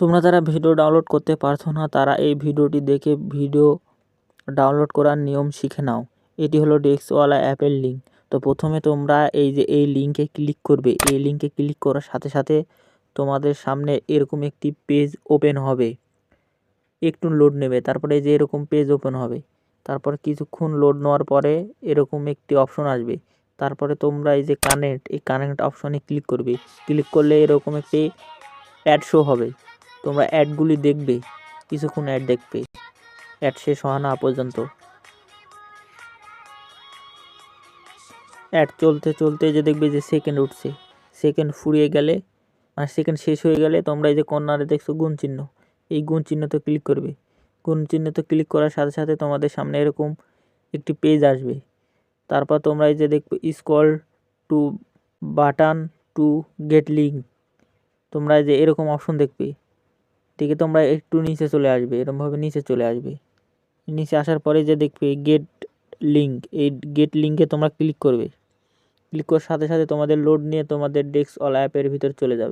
তোমরা যারা video download করতে পারছো না তারা এই ভিডিওটি দেখে ভিডিও ডাউনলোড করার নিয়ম শিখে নাও। এটি হলো ডেস্কওয়ালা অ্যাপের লিঙ্ক। তো প্রথমে তোমরা এই লিঙ্কে ক্লিক করবে। এই লিঙ্কে ক্লিক করার সাথে সাথে তোমাদের সামনে এরকম একটি পেজ ওপেন হবে, একটু লোড নেবে, তারপরে এই যে এরকম পেজ ওপেন হবে। তারপর কিছুক্ষণ লোড নেওয়ার পরে এরকম একটি অপশন আসবে। তারপরে তোমরা এই যে কানেক্ট অপশনে ক্লিক করবে। ক্লিক করলে এরকম একটি অ্যাড শো হবে। তোমরা অ্যাডগুলি দেখবে, কিছুক্ষণ অ্যাড দেখবে, অ্যাড শেষ হওয়া না পর্যন্ত। অ্যাড চলতে চলতে যে দেখবে যে সেকেন্ড উঠছে, সেকেন্ড ফুরিয়ে গেলে মানে সেকেন্ড শেষ হয়ে গেলে তোমরা এই যে কর্নারে দেখছো গুণ চিহ্ন, এই গুণ চিহ্নতে ক্লিক করবে। গুণ চিহ্নতে ক্লিক করার সাথে সাথে তোমাদের সামনে এরকম একটি পেজ আসবে। তারপর তোমরা এই যে দেখবে scroll to button to get link, তোমরা এই যে এরকম অপশন দেখবে। দেখে তোমরা একটু নিচে চলে আসবে, এরকমভাবে নিচে চলে আসবে। নিচে আসার পরে যে দেখবে গেট লিঙ্ক, এই গেট লিঙ্কে তোমরা ক্লিক করবে। ক্লিক করার সাথে সাথে তোমাদের লোড নিয়ে তোমাদের ডেস্কওয়ালা অ্যাপের ভিতর চলে যাবে।